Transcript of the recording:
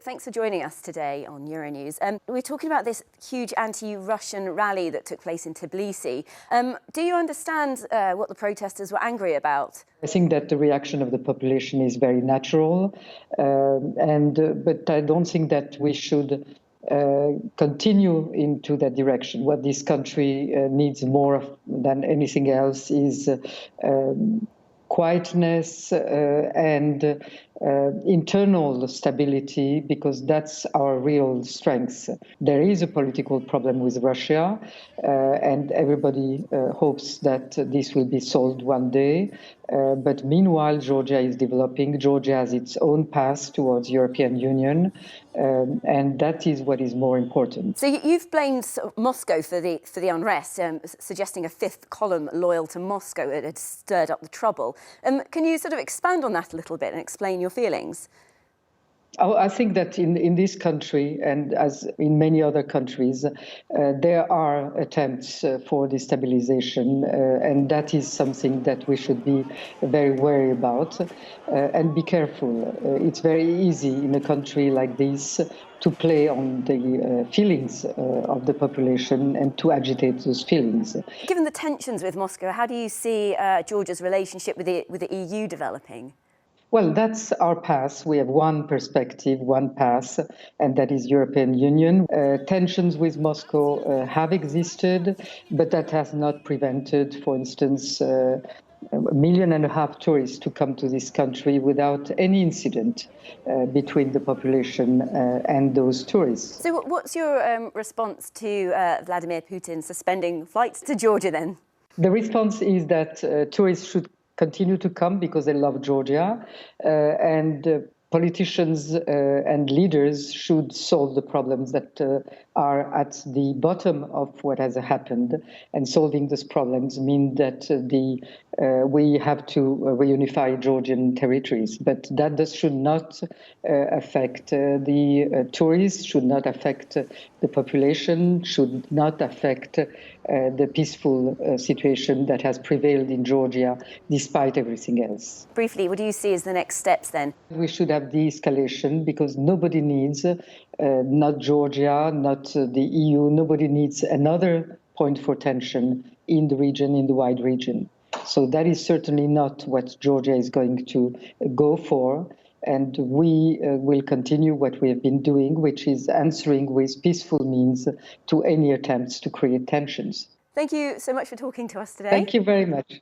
thanks for joining us today on Euronews. We're talking about this huge anti-Russian rally that took place in Tbilisi. Do you understand what the protesters were angry about? I think that the reaction of the population is very natural, but I don't think that we should continue into that direction. What this country needs more than anything else is quietness and internal stability, because that's our real strength. There is a political problem with Russia, and everybody hopes that this will be solved one day. But meanwhile, Georgia is developing. Georgia has its own path towards European Union, and that is what is more important. So you've blamed Moscow for the unrest, suggesting a fifth column loyal to Moscow had stirred up the trouble. Can you sort of expand on that a little bit and explain your feelings? I think that in this country, and as in many other countries, there are attempts for destabilization, and that is something that we should be very wary about and be careful. It's very easy in a country like this to play on the feelings of the population and to agitate those feelings. Given the tensions with Moscow, how do you see Georgia's relationship with the EU developing? Well, that's our path. We have one perspective, one path, and that is European Union. Tensions with Moscow have existed, but that has not prevented, for instance, 1.5 million tourists to come to this country without any incident between the population and those tourists. So what's your response to Vladimir Putin suspending flights to Georgia then? The response is that tourists should continue to come because they love Georgia, and politicians and leaders should solve the problems that are at the bottom of what has happened. And solving these problems mean that we have to reunify Georgian territories. But that should not affect the tourists, should not affect the population, should not affect the peaceful situation that has prevailed in Georgia despite everything else. Briefly, what do you see as the next steps then? We should have de-escalation, because nobody needs, not Georgia, not the EU, nobody needs another point for tension in the region, in the wide region. So that is certainly not what Georgia is going to go for. And we will continue what we have been doing, which is answering with peaceful means to any attempts to create tensions. Thank you so much for talking to us today. Thank you very much.